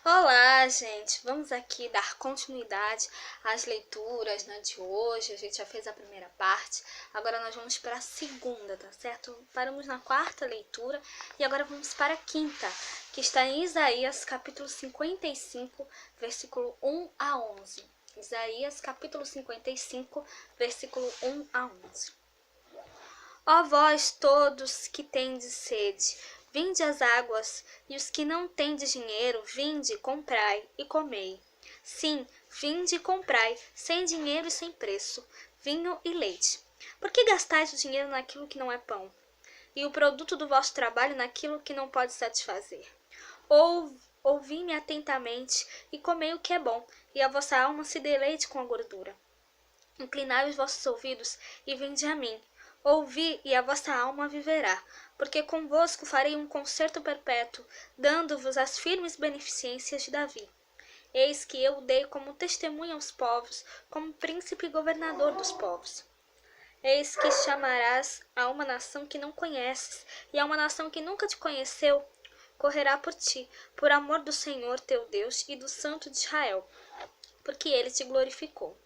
Olá, gente! Vamos aqui dar continuidade às leituras, né, de hoje. A gente já fez a primeira parte, agora nós vamos para a segunda, tá certo? Paramos na quarta leitura e agora vamos para a quinta, que está em Isaías, capítulo 55, versículo 1 a 11. Isaías, capítulo 55, versículo 1 a 11. Ó vós todos que tendes sede, vinde às águas, e os que não tendes dinheiro, vinde, comprai e comei. Sim, vinde e comprai, sem dinheiro e sem preço, vinho e leite. Por que gastais o dinheiro naquilo que não é pão, e o produto do vosso trabalho naquilo que não pode satisfazer? Ouvi-me atentamente, e comei o que é bom, e a vossa alma se deleite com a gordura. Inclinai os vossos ouvidos e vinde a mim. Ouvi, e a vossa alma viverá, porque convosco farei um concerto perpétuo, dando-vos as firmes beneficências de Davi. Eis que eu o dei como testemunha aos povos, como príncipe e governador dos povos. Eis que chamarás a uma nação que não conheces, e a uma nação que nunca te conheceu, correrá por ti, por amor do Senhor teu Deus e do Santo de Israel, porque ele te glorificou.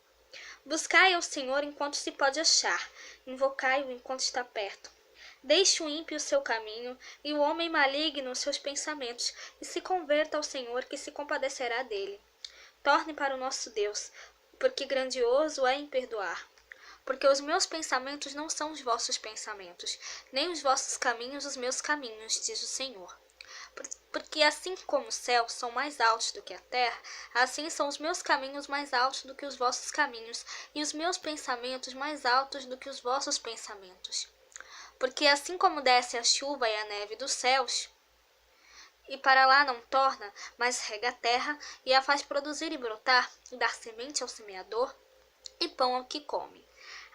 Buscai ao Senhor enquanto se pode achar, invocai-o enquanto está perto. Deixe o ímpio o seu caminho, e o homem maligno os seus pensamentos, e se converta ao Senhor, que se compadecerá dele. Torne para o nosso Deus, porque grandioso é em perdoar. Porque os meus pensamentos não são os vossos pensamentos, nem os vossos caminhos os meus caminhos, diz o Senhor. Porque assim como os céus são mais altos do que a terra, assim são os meus caminhos mais altos do que os vossos caminhos, e os meus pensamentos mais altos do que os vossos pensamentos. Porque assim como desce a chuva e a neve dos céus, e para lá não torna, mas rega a terra, e a faz produzir e brotar, e dar semente ao semeador, e pão ao que come.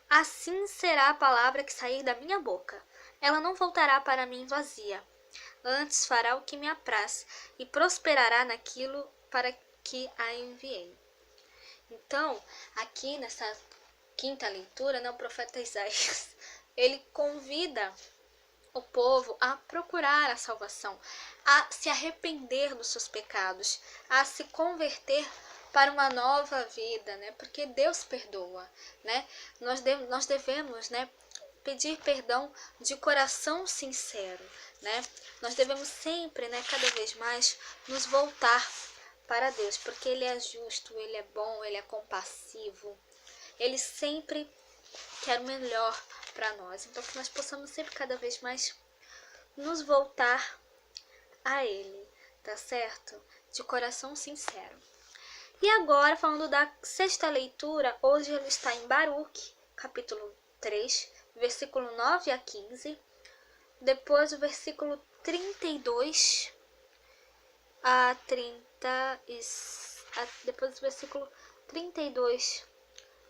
Assim será a palavra que sair da minha boca. Ela não voltará para mim vazia. Antes fará o que me apraz, e prosperará naquilo para que a enviei. Então, aqui nessa quinta leitura, né, o profeta Isaías, ele convida o povo a procurar a salvação, a se arrepender dos seus pecados, a se converter para uma nova vida, né? Porque Deus perdoa, né? Nós devemos, né, pedir perdão de coração sincero, né? Nós devemos sempre, né, cada vez mais nos voltar para Deus, porque Ele é justo, Ele é bom, Ele é compassivo, Ele sempre quer o melhor para nós. Então que nós possamos sempre cada vez mais nos voltar a Ele, tá certo? De coração sincero. E agora, falando da sexta leitura, hoje ele está em Baruque, capítulo 3, versículo 9 a 15, depois o versículo 32 a 30, depois o versículo 32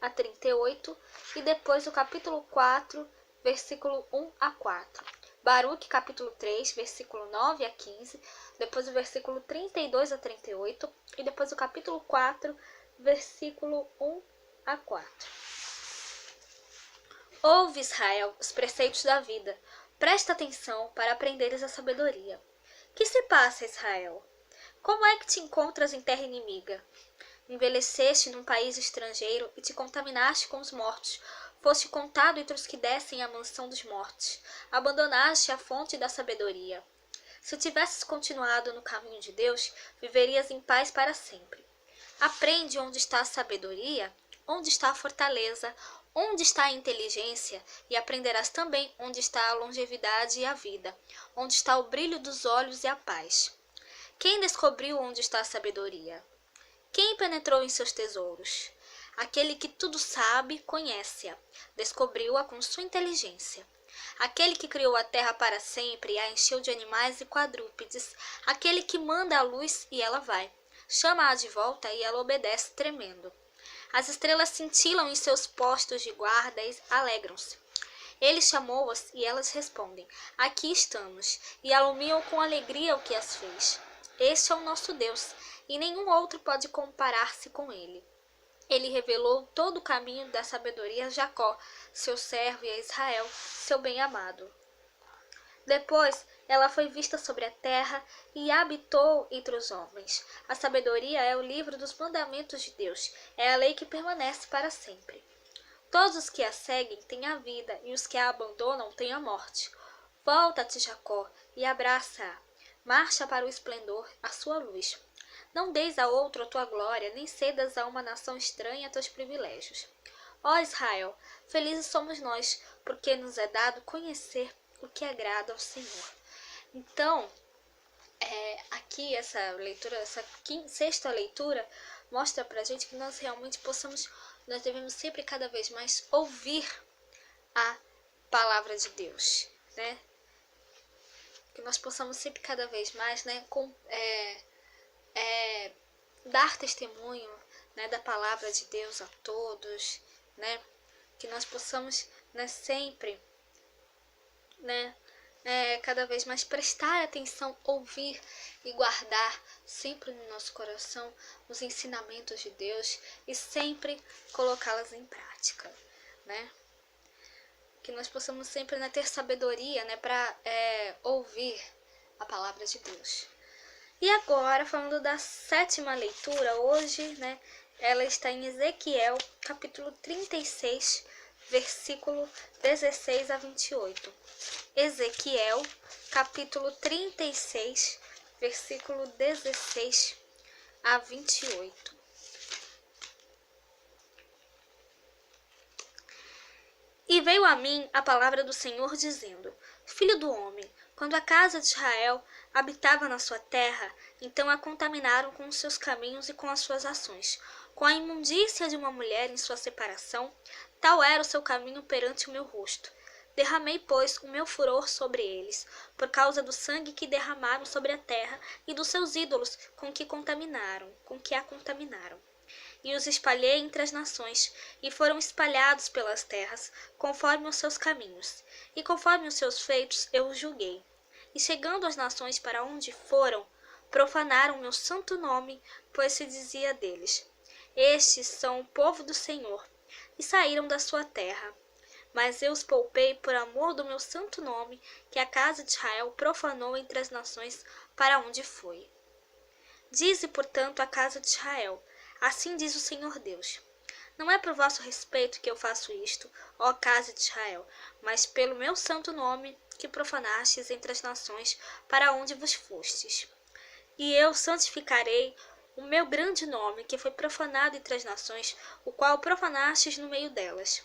a 38 e depois o capítulo 4, versículo 1 a 4. Baruque, capítulo 3, versículo 9 a 15, depois o versículo 32 a 38 e depois o capítulo 4, versículo 1 a 4. Ouve, Israel, os preceitos da vida. Presta atenção para aprenderes a sabedoria. Que se passa, Israel? Como é que te encontras em terra inimiga? Envelheceste num país estrangeiro e te contaminaste com os mortos. Foste contado entre os que descem à mansão dos mortos. Abandonaste a fonte da sabedoria. Se tivesses continuado no caminho de Deus, viverias em paz para sempre. Aprende onde está a sabedoria, onde está a fortaleza, onde está a inteligência, e aprenderás também onde está a longevidade e a vida, onde está o brilho dos olhos e a paz. Quem descobriu onde está a sabedoria? Quem penetrou em seus tesouros? Aquele que tudo sabe, conhece-a, descobriu-a com sua inteligência. Aquele que criou a terra para sempre e a encheu de animais e quadrúpedes, aquele que manda a luz e ela vai, chama-a de volta e ela obedece tremendo. As estrelas cintilam em seus postos de guarda e alegram-se. Ele chamou-as e elas respondem, aqui estamos, e alumiam com alegria o que as fez. Este é o nosso Deus, e nenhum outro pode comparar-se com ele. Ele revelou todo o caminho da sabedoria a Jacó, seu servo, e a Israel, seu bem-amado. Depois Ela foi vista sobre a terra e habitou entre os homens. A sabedoria é o livro dos mandamentos de Deus. É a lei que permanece para sempre. Todos os que a seguem têm a vida, e os que a abandonam têm a morte. Volta-te, Jacó, e abraça-a. Marcha para o esplendor, a sua luz. Não deis a outro a tua glória, nem cedas a uma nação estranha teus privilégios. Ó Israel, felizes somos nós, porque nos é dado conhecer o que agrada ao Senhor. Então, aqui essa leitura, sexta leitura, mostra pra gente que nós realmente nós devemos sempre cada vez mais ouvir a palavra de Deus, né? Que nós possamos sempre cada vez mais, né, dar testemunho, né, da palavra de Deus a todos, né? Que nós possamos, né, sempre, né, cada vez mais prestar atenção, ouvir e guardar sempre no nosso coração os ensinamentos de Deus e sempre colocá-las em prática, né? Que nós possamos sempre, né, ter sabedoria, né, para ouvir a palavra de Deus. E agora, falando da sétima leitura, hoje, né, ela está em Ezequiel, capítulo 36, versículo 16 a 28. Ezequiel, capítulo 36, versículo 16 a 28. E veio a mim a palavra do Senhor, dizendo: Filho do homem, quando a casa de Israel habitava na sua terra, então a contaminaram com os seus caminhos e com as suas ações. Com a imundícia de uma mulher em sua separação, tal era o seu caminho perante o meu rosto. Derramei, pois, o meu furor sobre eles, por causa do sangue que derramaram sobre a terra e dos seus ídolos com que a contaminaram. E os espalhei entre as nações, e foram espalhados pelas terras, conforme os seus caminhos. E conforme os seus feitos eu os julguei. E chegando às nações para onde foram, profanaram meu santo nome, pois se dizia deles: Estes são o povo do Senhor, e saíram da sua terra. Mas eu os poupei por amor do meu santo nome, que a casa de Israel profanou entre as nações para onde foi. Dize, portanto, a casa de Israel: Assim diz o Senhor Deus: Não é por vosso respeito que eu faço isto, ó casa de Israel, mas pelo meu santo nome que profanastes entre as nações para onde vos fostes. E eu santificarei o meu grande nome que foi profanado entre as nações, o qual profanastes no meio delas.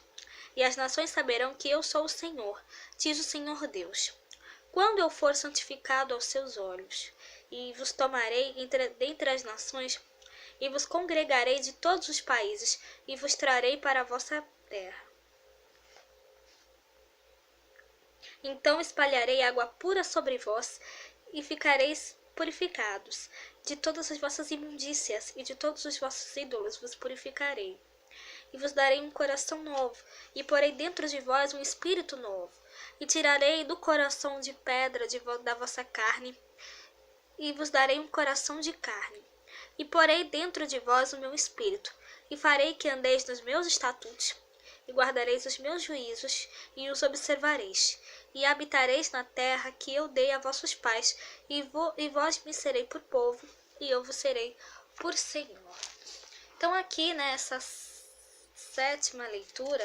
E as nações saberão que eu sou o Senhor, diz o Senhor Deus. Quando eu for santificado aos seus olhos, e vos tomarei dentre as nações, e vos congregarei de todos os países, e vos trarei para a vossa terra. Então espalharei água pura sobre vós, e ficareis purificados. De todas as vossas imundícias e de todos os vossos ídolos vos purificarei. E vos darei um coração novo, e porei dentro de vós um espírito novo. E tirarei do coração de pedra da vossa carne, e vos darei um coração de carne. E porei dentro de vós o meu espírito, e farei que andeis nos meus estatutos, e guardareis os meus juízos, e os observareis. E habitareis na terra que eu dei a vossos pais, e vós me serei por povo, e eu vos serei por Senhor. Então aqui, né, essa sétima leitura,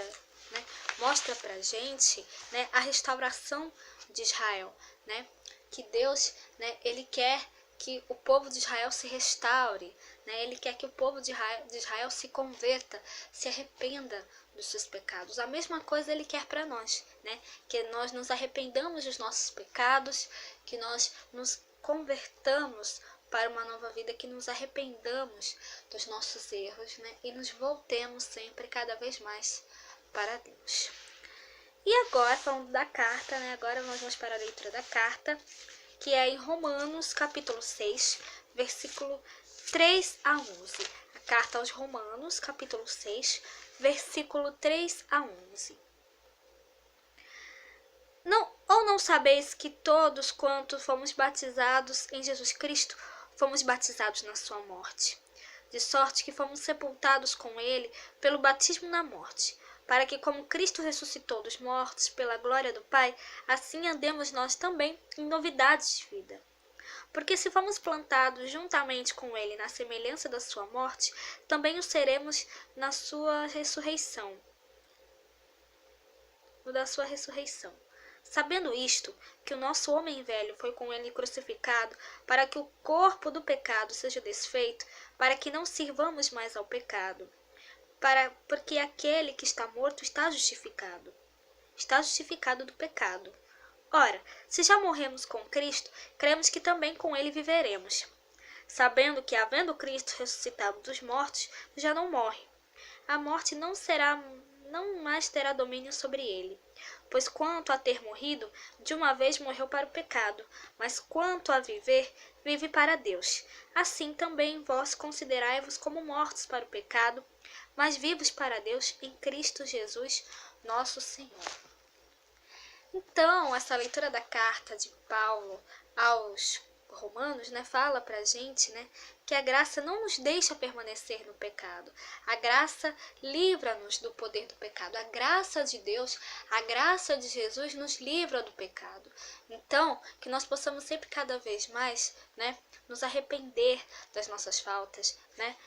né, mostra pra gente, né, a restauração de Israel, né, que Deus, né, ele quer que o povo de Israel se restaure, né, ele quer que o povo de Israel se converta, se arrependa dos seus pecados. A mesma coisa ele quer para nós, né, que nós nos arrependamos dos nossos pecados, que nós nos convertamos para uma nova vida, que nos arrependamos dos nossos erros, né, e nos voltemos sempre cada vez mais para Deus. E agora, falando da carta, né, agora nós vamos para a leitura da carta, que é em Romanos, capítulo 6, versículo 3 a 11. A carta aos Romanos, capítulo 6, versículo 3 a 11. Não sabeis que todos quanto fomos batizados em Jesus Cristo, fomos batizados na sua morte, de sorte que fomos sepultados com ele pelo batismo na morte, para que, como Cristo ressuscitou dos mortos pela glória do Pai, assim andemos nós também em novidades de vida. Porque se fomos plantados juntamente com ele na semelhança da sua morte, também o seremos na sua ressurreição. Sabendo isto, que o nosso homem velho foi com ele crucificado, para que o corpo do pecado seja desfeito, para que não sirvamos mais ao pecado. Porque aquele que está morto está justificado do pecado. Ora, se já morremos com Cristo, cremos que também com ele viveremos, sabendo que, havendo Cristo ressuscitado dos mortos, já não morre. A morte não mais terá domínio sobre ele. Pois quanto a ter morrido, de uma vez morreu para o pecado, mas quanto a viver, vive para Deus. Assim também vós considerai-vos como mortos para o pecado, mas vivos para Deus em Cristo Jesus, nosso Senhor. Então, essa leitura da carta de Paulo aos Romanos, fala pra gente, que a graça não nos deixa permanecer no pecado. A graça livra-nos do poder do pecado. A graça de Deus, a graça de Jesus nos livra do pecado. Então, que nós possamos sempre cada vez mais, nos arrepender das nossas faltas,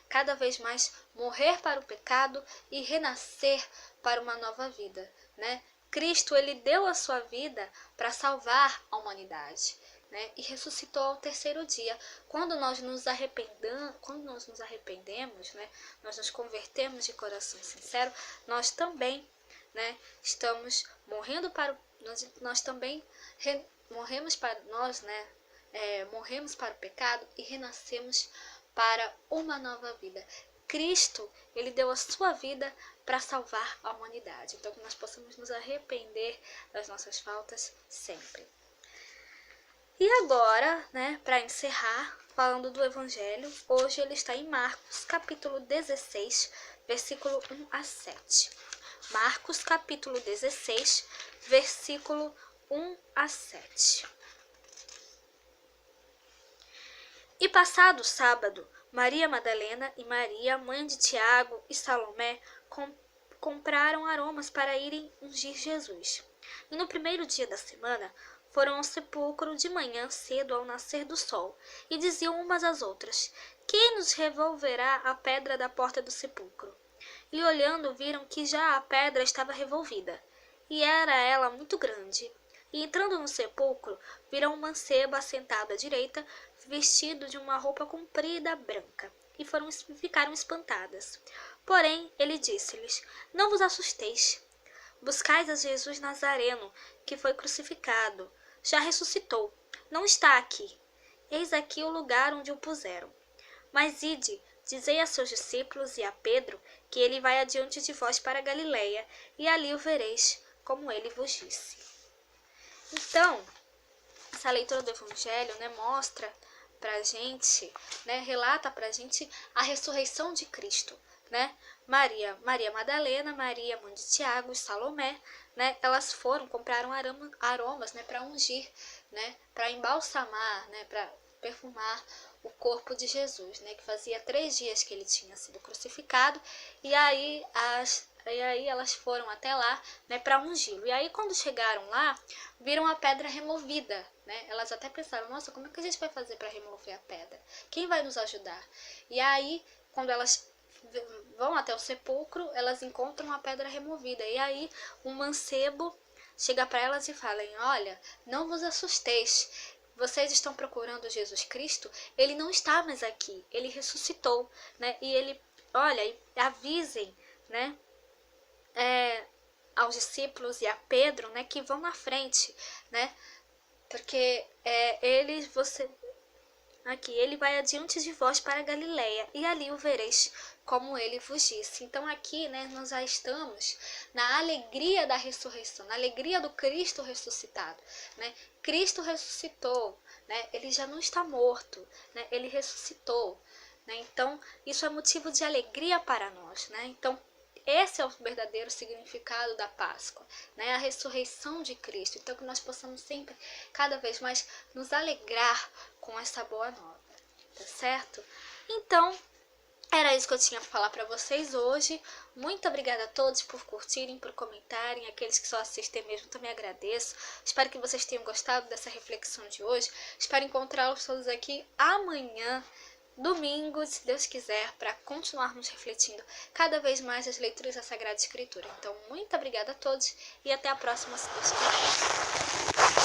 cada vez mais morrer para o pecado e renascer para uma nova vida, Cristo, ele deu a sua vida para salvar a humanidade, e ressuscitou ao terceiro dia. Quando nós nos arrependemos, nós nos convertemos de coração sincero, nós também, estamos morrendo para nós também morremos para morremos para o pecado e renascemos para uma nova vida. Cristo, ele deu a sua vida para salvar a humanidade. Então, que nós possamos nos arrepender das nossas faltas sempre. E agora, para encerrar, falando do Evangelho, hoje ele está em Marcos, capítulo 16, versículo 1 a 7. Marcos, capítulo 16, versículo 1 a 7. E passado o sábado, Maria Madalena e Maria, mãe de Tiago e Salomé, compraram aromas para irem ungir Jesus. E no primeiro dia da semana, foram ao sepulcro de manhã cedo ao nascer do sol, e diziam umas às outras: Quem nos revolverá a pedra da porta do sepulcro? E olhando, viram que já a pedra estava revolvida, e era ela muito grande. E entrando no sepulcro, viram um mancebo assentado à direita, vestido de uma roupa comprida branca, e ficaram espantadas. Porém, ele disse-lhes: Não vos assusteis. Buscais a Jesus Nazareno, que foi crucificado. Já ressuscitou. Não está aqui. Eis aqui o lugar onde o puseram. Mas ide, dizei a seus discípulos e a Pedro, que ele vai adiante de vós para a Galileia, e ali o vereis, como ele vos disse. Então, essa leitura do Evangelho, mostra pra gente, relata pra gente a ressurreição de Cristo, Maria Madalena, Maria, mãe de Tiago e Salomé, elas compraram aromas, para ungir, para embalsamar, para perfumar o corpo de Jesus, que fazia 3 dias que ele tinha sido crucificado, e aí elas foram até lá, para ungí-lo. E aí quando chegaram lá, viram a pedra removida, Elas até pensaram: nossa, como é que a gente vai fazer para remover a pedra? Quem vai nos ajudar? E aí, quando elas vão até o sepulcro, elas encontram a pedra removida. E aí um mancebo chega para elas e fala: olha, não vos assusteis. Vocês estão procurando Jesus Cristo? Ele não está mais aqui. Ele ressuscitou, E ele, olha, avisem, aos discípulos e a Pedro, que vão na frente, porque ele vai adiante de vós para a Galileia, e ali o vereis, como ele vos disse. Então aqui, nós já estamos na alegria da ressurreição, na alegria do Cristo ressuscitado, Cristo ressuscitou, ele já não está morto, ele ressuscitou, Então isso é motivo de alegria para nós, Então esse é o verdadeiro significado da Páscoa, a ressurreição de Cristo. Então que nós possamos sempre, cada vez mais, nos alegrar com essa boa nova, tá certo? Então, Era isso que eu tinha para falar para vocês hoje. Muito obrigada a todos por curtirem, por comentarem. Aqueles que só assistem mesmo, também agradeço. Espero que vocês tenham gostado dessa reflexão de hoje. Espero encontrá-los todos aqui amanhã, domingo, se Deus quiser, para continuarmos refletindo cada vez mais as leituras da Sagrada Escritura. Então, muito obrigada a todos e até a próxima, se Deus quiser.